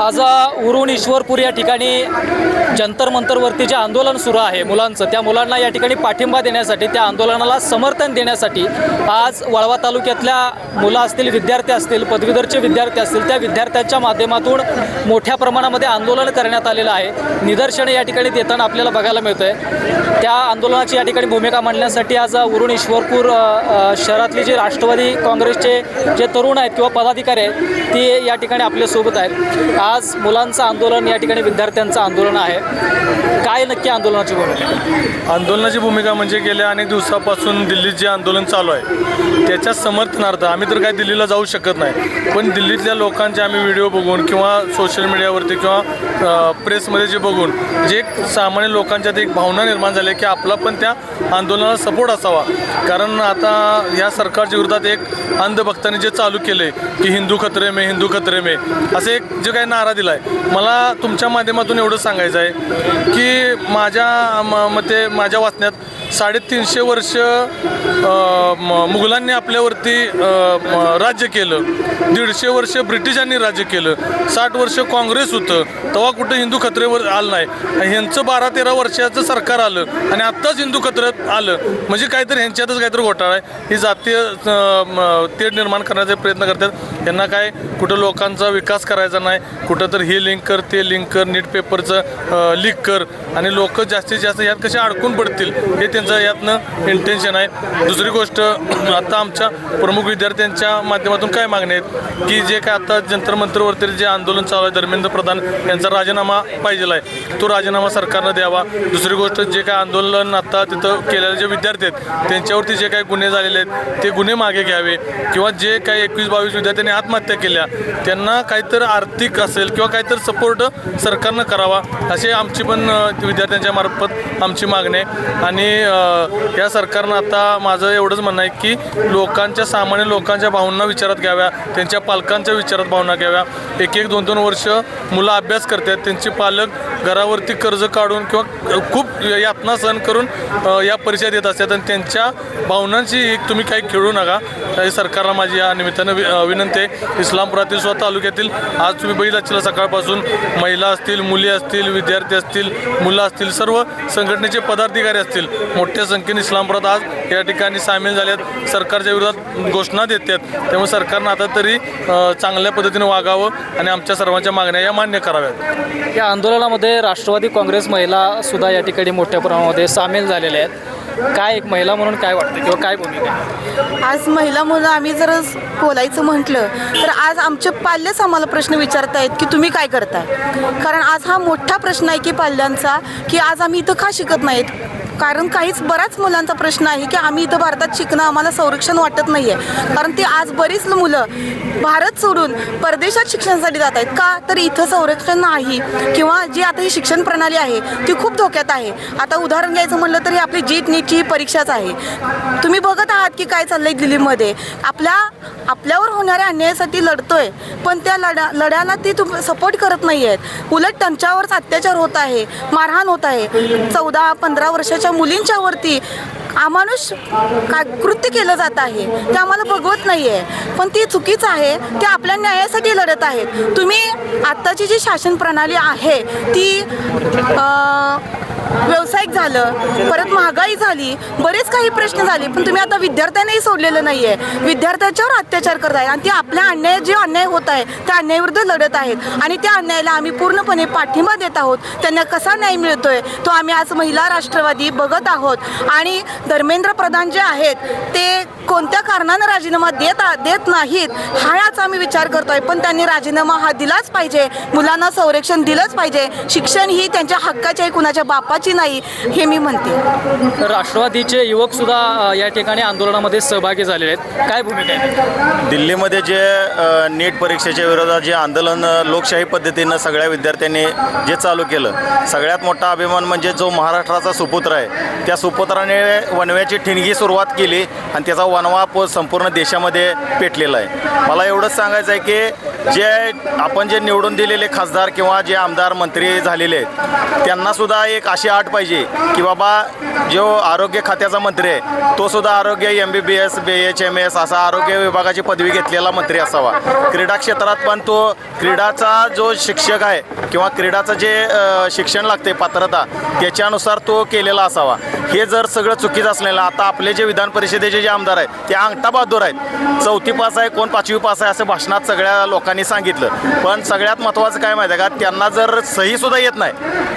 आज उरून ईश्वरपूर या ठिकाणी जंतर मंतरवरती जे आंदोलन सुरू आहे मुलांचं, त्या मुलांना या ठिकाणी पाठिंबा देण्यासाठी, त्या आंदोलनाला समर्थन देण्यासाठी आज वाळवा तालुक्यातल्या मुलं असतील, विद्यार्थी असतील, पदवीधरचे विद्यार्थी असतील, त्या विद्यार्थ्यांच्या माध्यमातून मोठ्या प्रमाणामध्ये आंदोलन करण्यात आलेलं आहे. निदर्शने या ठिकाणी देताना आपल्याला बघायला मिळतं आहे. त्या आंदोलनाची या ठिकाणी भूमिका मांडण्यासाठी आज उरून ईश्वरपूर शहरातले जे राष्ट्रवादी काँग्रेसचे जे तरुण आहेत किंवा पदाधिकारी आहेत ते या ठिकाणी आपल्यासोबत आहेत. आज मुलांचं आंदोलन, या ठिकाणी विद्यार्थ्यांचं आंदोलन आहे. काय नक्की आंदोलनाची भूमिका? आंदोलनाची भूमिका म्हणजे गेल्या अनेक दिवसापासून दिल्लीत जे आंदोलन चालू आहे त्याच्या समर्थनार्थ आम्ही तर काय दिल्लीला जाऊ शकत नाही, पण दिल्लीतल्या लोकांचे आम्ही व्हिडिओ बघून किंवा सोशल मीडियावरती किंवा प्रेसमध्ये जे बघून जे सामान्य लोकांच्यात एक भावना निर्माण झाली की आपला पण त्या आंदोलनाला सपोर्ट असावा. कारण आता या सरकारच्या विरोधात एक अंधभक्तांनी जे चालू केलं आहे की हिंदू खतरे में, हिंदू खतरे में, असे एक जे काही नारा दिला आहे, मला तुमच्या माध्यमातून एवढं सांगायचं आहे की माझ्या मते, माझ्या वाचण्यात 350 वर्ष मुघलांनी आपल्यावरती राज्य केलं, 150 वर्ष ब्रिटिशांनी राज्य केलं, 60 वर्ष काँग्रेस होतं, तेव्हा कुठं हिंदू खतरेवर आलं नाही. ह्यांचं 12-13 वर्षाचं सरकार आलं आणि आत्ताच हिंदू खतऱ्यात आलं, म्हणजे काहीतरी ह्यांच्यातच काहीतरी घोटाळा आहे. ही जातीय तेढ निर्माण करण्याचा प्रयत्न करतात. यांना काय कुठं लोकांचा विकास करायचा नाही, कुठं तर हे लिंक कर, ते लिंक कर, नीट पेपरचं लीक कर आणि लोक जास्तीत जास्त यात कसे अडकून पडतील हे त्यांचं यातनं इंटेन्शन आहे. दुसरी गोष्ट, आता आमच्या प्रमुख विद्यार्थ्यांच्या माध्यमातून काय मागणी आहेत की जे काय आता जंतर मंतरवरती जे आंदोलन चालू आहे, धर्मेंद्र प्रधान यांचा राजीनामा पाहिजे आहे, तो राजीनामा सरकारनं द्यावा. दुसरी गोष्ट, जे काय आंदोलन आता तिथं केलेले जे विद्यार्थी आहेत त्यांच्यावरती जे काही गुन्हे झालेले आहेत ते गुन्हे मागे घ्यावे, किंवा जे काही 21-22 विद्यार्थ्यांनी आत्महत्या केल्या त्यांना काहीतरी आर्थिक असेल किंवा काहीतरी सपोर्ट सरकारनं करावा, असे आमची पण विद्यार्थ्यांच्या मार्फत आमची मागणी आहे. आणि या सरकारनं आता माझं एवढंच म्हणणं आहे की लोकांच्या, सामान्य लोकांच्या भावना विचारात घ्याव्या, त्यांच्या पालकांच्या विचारात भावना घ्याव्या. 1-1, 2-2 वर्ष मुलं अभ्यास करतात, त्यांचे पालक घरावरती कर्ज काढून किंवा खूप यातना सहन करून या परीक्षा देत असतात आणि त्यांच्या भावनांची तुम्ही काही खेळू नका. सरकारला माझी या निमित्तानं विनंती आहे. इस्लामपुरातील स्वतः तालुक्यातील आज तुम्ही बघितलं असेल, सकाळपासून महिला असतील, मुली असतील, विद्यार्थी असतील, मुलं असतील, सर्व संघटनेचे पदाधिकारी असतील, मोठ्या संख्येने इस्लामपुरात आज या ठिकाणी सामील झाल्यात, सरकारच्या विरोधात घोषणा देतात. त्यामुळे सरकारनं आता तरी चांगल्या पद्धतीने वागावं आणि आमच्या सर्वांच्या मागण्या या मान्य कराव्यात. या आंदोलनामध्ये राष्ट्रवादी काँग्रेस महिला सुद्धा या ठिकाणी मोठ्या प्रमाणामध्ये सामील झालेल्या आहेत. काय एक महिला म्हणून काय वाटतं किंवा काय भूमिका आहे? आज महिला म्हणून आम्ही जर बोलायचं म्हटलं तर आज आमचे पाल्यच आम्हाला प्रश्न विचारतायत की तुम्ही काय करताय. कारण आज हा मोठा प्रश्न आहे की पाल्यांचा, की आज आम्ही इथं का शिकत नाहीत. कारण बऱ्याच मुलांचा प्रश्न आहे की आम्ही इथं भारतात शिकणं आम्हाला संरक्षण वाटत नाही आहे. कारण ती आज बरीच मुलं भारत सोडून परदेशात शिक्षणासाठी जात आहेत. का तर इथं संरक्षण नाही, किंवा जी आता ही शिक्षण प्रणाली आहे ती खूप धोक्यात आहे. आता उदाहरण घ्यायचं म्हटलं तर ही आपली जीट नीटची ही परीक्षाच आहे. तुम्ही बघत आहात की काय चाललंय दिल्लीमध्ये. आपल्यावर होणाऱ्या अन्यायासाठी लढतोय, पण त्या लढ्याला ती सपोर्ट करत नाही आहेत. उलट त्यांच्यावरच अत्याचार होत आहे, मारहाण होत आहे. 14-15 वर्षाच्या मुलींच्या वरती अमानुष कृत्य केलं जात आहे. ते आम्हाला बघवत नाही आहे, पण ती चुकीचं आहे. ते आपल्या न्यायासाठी लढत आहेत. तुम्ही आत्ताची जी शासन प्रणाली आहे ती व्यावसायिक झालं, परत महागाई झाली, बरेच काही प्रश्न झाले, पण तुम्ही आता विद्यार्थ्यांनाही सोडलेलं नाही आहे. विद्यार्थ्यांच्यावर अत्याचार करत आहे आणि ते आपल्या जे अन्याय होत आहे त्या अन्यायाविरुद्ध लढत आहेत. आणि त्या अन्यायाला आम्ही पूर्णपणे पाठिंबा देत आहोत. त्यांना कसा न्याय मिळतोय तो आम्ही आज महिला राष्ट्रवादी बघत आहोत. आणि धर्मेंद्र प्रधान जे आहेत ते कोणत्या कारणानं राजीनामा देत नाहीत हाच आम्ही विचार करतोय. पण त्यांनी राजीनामा हा दिलाच पाहिजे. मुलांना संरक्षण दिलंच पाहिजे. शिक्षण ही त्यांच्या हक्काची आहे, कुणाच्या बापाची नाही, हे मी म्हणते. राष्ट्रवादीचे युवक सुद्धा या ठिकाणी आंदोलनामध्ये सहभागी झालेले आहेत. काय भूमिका आहे? दिल्लीमध्ये जे नीट परीक्षेच्या विरोधात जे आंदोलन लोकशाही पद्धतीनं सगळ्या विद्यार्थ्यांनी जे चालू केलं, सगळ्यात मोठा अभिमान म्हणजे जो महाराष्ट्राचा सुपुत्र आहे त्या सुपुत्राने वनव्याची ठिणगी सुरुवात केली आणि त्याचा वनवा संपूर्ण देशामध्ये पेटलेला आहे. मला एवढंच सांगायचं आहे की जे आपण जे निवडून दिलेले खासदार किंवा जे आमदार मंत्री झालेले आहेत त्यांनासुद्धा एक अशी अट पाहिजे की बाबा जो आरोग्य खात्याचा मंत्री आहे तो सुद्धा आरोग्य MBBS BHMS असा आरोग्य विभागाची पदवी घेतलेला मंत्री असावा. क्रीडा क्षेत्रात पण तो क्रीडाचा जो शिक्षक आहे किंवा क्रीडाचं जे शिक्षण लागते पात्रता त्याच्यानुसार तो केलेला असावा. हे जर सगळं चुकीचं असलेलं, आता आपले जे विधान परिषदेचे जे आमदार आहेत ते अंगठा बहादूर आहेत, 4थी पास आहे, कोण 5वी पास आहे असं भाषणात सगळ्या लोकांनी सांगितलं. पण सगळ्यात महत्त्वाचं काय माहिती आहे का, त्यांना जर सहीसुद्धा येत नाही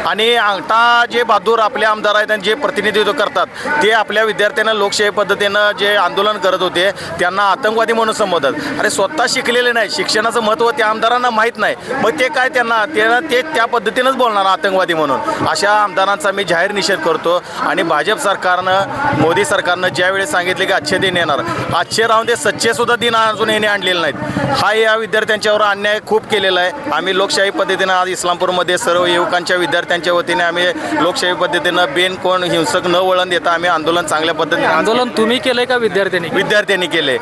आणि अंगठा जे बहादूर आपले आमदार आहेत आणि जे प्रतिनिधित्व करतात ते आपल्या विद्यार्थ्यांना लोकशाही पद्धतीनं जे आंदोलन करत होते त्यांना आतंकवादी म्हणून संबोधतात. अरे स्वतः शिकलेले नाही, शिक्षणाचं महत्त्व त्या आमदारांना माहीत नाही, मग ते काय त्यांना ते त्या पद्धतीनंच बोलणार आतंकवादी म्हणून. अशा आमदारांचा मी जाहीर निषेध करतो. आणि भाजप सरकारनं, मोदी सरकारनं ज्यावेळी सांगितले की अच्छे दिन येणार, अच्छे राहून ते सच्चेसुद्धा दिन अजून येणे आणलेले नाहीत. हा या विद्यार्थ्यांच्यावर अन्याय खूप केलेला आहे. आम्ही लोकशाही पद्धतीनं आज इस्लामपूरमध्ये सर्व युवकांच्या विद्यार्थ्यांच्या वतीने आम्ही लोकशाही पद्धतीनं बेन कोण हिंसक न वळण देता आम्ही आंदोलन चांगल्या पद्धतीने आंदोलन तुम्ही केलंय का विद्यार्थ्यांनी केले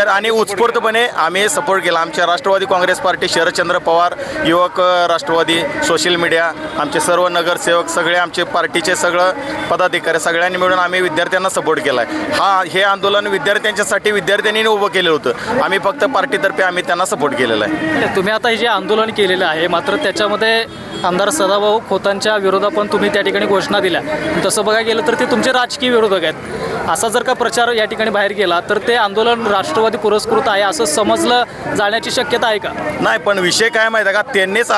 आणि उत्स्फूर्तपणे आम्ही सपोर्ट केला. आमच्या राष्ट्रवादी काँग्रेस पार्टी, शरदचंद्र पवार युवक राष्ट्रवादी, सोशल मीडिया, आमचे सर्व नगरसेवक, सगळे आमचे पार्टीचे सगळं पदाधिकारी सगळ्यांनी मिळून आम्ही विद्यार्थ्यांना सपोर्ट केला आहे. हे आंदोलन विद्यार्थ्यांच्यासाठी विद्यार्थ्यांनी उभं केलं होतं. आम्ही फक्त पार्टीतर्फे आम्ही त्यांना सपोर्ट केलेला आहे. तुम्ही आता हे जे आंदोलन केलेलं आहे, मात्र त्याच्यामध्ये आमदार सदाभाऊ खोतांच्या विरोधात पण तुम्ही त्या ठिकाणी घोषणा दिल्या. तसं बघायला गेलं तर ते तुमचे राजकीय विरोधक आहेत. असा जर का प्रचार या ठिकाणी बाहेर गेला तर ते आंदोलन राष्ट्रवादी पुरस्कृत आहे असं समजलं जाण्याची शक्यता आहे का? नाही, पण विषय काय माहिती आहे का, त्यांनीच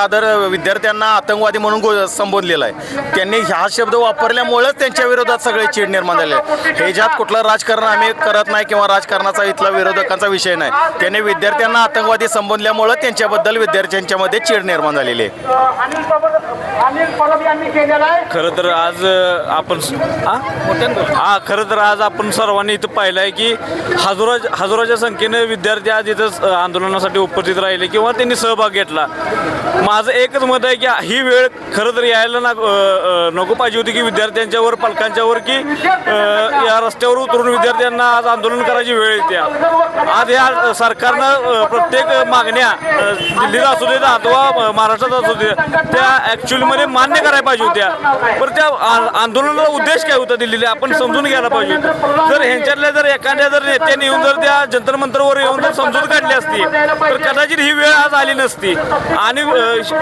विद्यार्थ्यांना आतंकवादी म्हणून संबोधलेला आहे. त्यांनी हा शब्द वापरल्यामुळेच त्यांच्या विरोधात सगळे चीड निर्माण झाले. ह्याच्यात कुठलं राजकारण आम्ही करत नाही किंवा राजकारणाचा इथला विरोधकांचा विषय नाही. त्यांनी विद्यार्थ्यांना आतंकवादी संबोधल्यामुळे त्यांच्याबद्दल विद्यार्थ्यांच्यामध्ये चीड निर्माण झालेली आहे. खरं तर आज आपण सर्वांनी इथं पाहिलं आहे की हजारोच्या संख्येने विद्यार्थी आज इथं आंदोलनासाठी उपस्थित राहिले किंवा त्यांनी सहभाग घेतला. माझं एकच मत आहे की ही वेळ खरं तर यायला नको पाहिजे होती की विद्यार्थ्यांच्यावर, पालकांच्यावर की या रस्त्यावर उतरून विद्यार्थ्यांना आज आंदोलन करायची वेळ येते. आज या सरकारनं प्रत्येक मागण्या दिल्लीला असू दे अथवा महाराष्ट्रात असू दे त्या ॲक्च्युअलीमध्ये मान्य करायला पाहिजे होत्या. पण त्या आंदोलनाचा उद्देश काय होता दिल्लीला आपण समजून घ्यायला पाहिजे. जर ह्यांच्यातल्या जर एखाद्या नेत्याने येऊन जर त्या जंतर मंतरवर येऊन जर समजूत काढली असती तर कदाचित ही वेळ आज आली नसती. आणि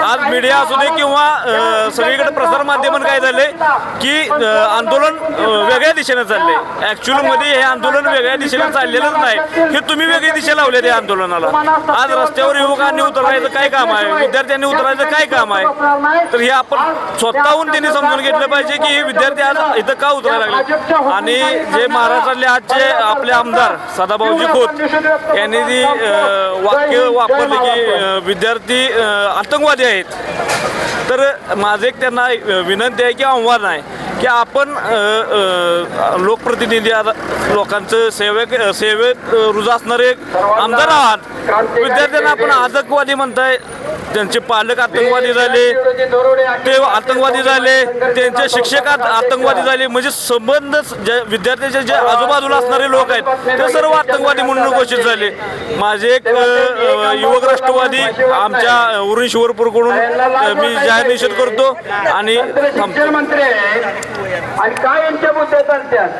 आज मीडिया असू दे किंवा सगळीकडे प्रसार माध्यमांना काय झाले की आंदोलन वेगळ्या दिशेने चालले. ॲक्च्युअलमध्ये हे आंदोलन वेगळ्या दिशेने चाललेलंच नाही. हे तुम्ही वेगळी दिशा लावले त्या आंदोलनाला. आज रस्त्यावर युवकांनी उतरायचं काय काम आहे, विद्यार्थ्यांनी उतरायचं काय काम आहे, तर हे आपण स्वतःहून त्यांनी समजून घेतलं पाहिजे की हे विद्यार्थी आज इथं का उतरायला लागले. आणि जे महाराष्ट्रातले आजचे आपले आमदार सदाभाऊजी खोत यांनी जी वाक्य वापरले की विद्यार्थी आतंकवादी आहेत, तर माझं एक त्यांना विनंती आहे की आव्हान आहे की आपण लोकप्रतिनिधी लोकांचं सेवेत रुजू असणारे आमदार आहात. विद्यार्थ्यांना आपण आतंकवादी म्हणताय, त्यांचे पालक आतंकवादी झाले, ते आतंकवादी झाले, त्यांचे शिक्षक आतंकवादी झाले, म्हणजे संबंध विद्यार्थ्यांचे जे आजूबाजूला असणारे लोक आहेत ते सर्व आतंकवादी म्हणून घोषित झाले. माझे एक युवक राष्ट्रवादी आमच्या उरण शिवरपूरकडून मी जाहीर निषेध करतो आणि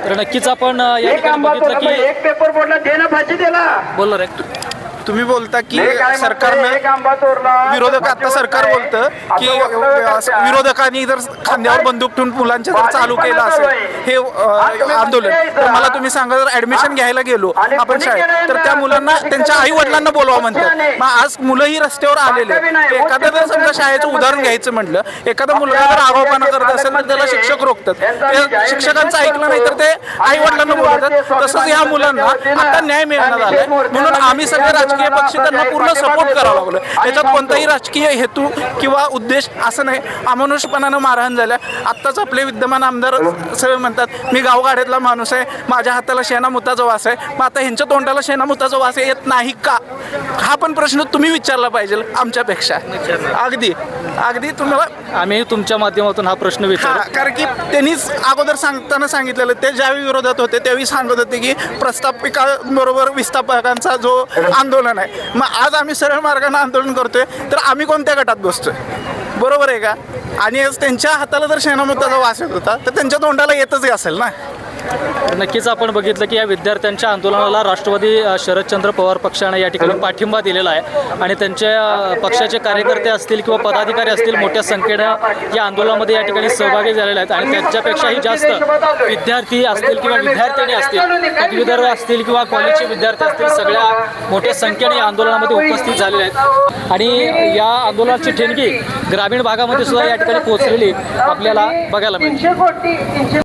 तर नक्कीच आपण या ठिकाणी बघितलं की एक पेपर बोर्डला देणं फाशी दिला. बोलणार आहे तुम्ही बोलता की सरकारनं विरोधक आता सरकार बोलतं की विरोधकांनी जर खांद्यावर बंदूक ठेवून मुलांच्या जर चालू केलं असेल हे आंदोलन, तर मला तुम्ही सांगा जर ऍडमिशन घ्यायला गेलो आपण शाळेत तर त्या मुलांना त्यांच्या आई वडिलांना बोलवा म्हणतात. मग आज मुलंही रस्त्यावर आलेले, एखादं जर समजा शाळेचं उदाहरण घ्यायचं म्हटलं, एखादा मुलगा जर आरोपणा करत असेल तर त्याला शिक्षक रोखतात, त्या शिक्षकांचं ऐकलं नाही तर ते आई वडिलांना बोलतात. तसंच ह्या मुलांना आता न्याय मिळणार झालाय म्हणून आम्ही सगळे राजकीय पक्ष त्यांना पूर्ण सपोर्ट करावं लागलं. याच्यात कोणताही राजकीय हेतू किंवा उद्देश असं नाही. अमानुषपणानं मारहाण झाल्या. आत्ताच आपले विद्यमान आमदार सगळे म्हणतात मी गावगाड्यातला माणूस आहे, माझ्या हाताला शेणामुताचा वास आहे. मग आता ह्यांच्या तोंडाला शेणामुताचा वास येत नाही का, हा पण प्रश्न तुम्ही विचारला पाहिजे आमच्यापेक्षा. अगदी तुम्हाला आम्ही तुमच्या माध्यमातून हा प्रश्न विचारू. कारण की त्यांनीच अगोदर सांगताना सांगितलेलं, ते ज्यावेळी विरोधात होते त्यावेळी सांगत होते की प्रस्थापिकांबरोबर विस्थापकांचा जो आंदोलन आंदोलन आहे. मग आज आम्ही सरळ मार्गाने आंदोलन करतोय तर आम्ही कोणत्या गटात बसतोय? बरोबर आहे का? आणि त्यांच्या हाताला जर शेणामुद्दाचा वास येत होता तर त्यांच्या तोंडाला येतच असेल ना. नक्कीच आपण बघितलं की या विद्यार्थ्यांच्या आंदोलनाला राष्ट्रवादी शरदचंद्र पवार पक्षाने या ठिकाणी पाठिंबा दिलेला आहे आणि त्यांच्या पक्षाचे कार्यकर्ते असतील किंवा पदाधिकारी असतील मोठ्या संख्येनं या आंदोलनामध्ये या ठिकाणी सहभागी झालेले आहेत आणि त्यांच्यापेक्षाही जास्त विद्यार्थी असतील किंवा विद्यार्थिनी असतील, पदवीधर असतील किंवा कॉलेजचे विद्यार्थी असतील, सगळ्या मोठ्या संख्येने या आंदोलनामध्ये उपस्थित झालेले आहेत आणि या आंदोलनाची ठिणगी ग्रामीण भागामध्ये सुद्धा या ठिकाणी पोहोचलेली आपल्याला बघायला मिळते.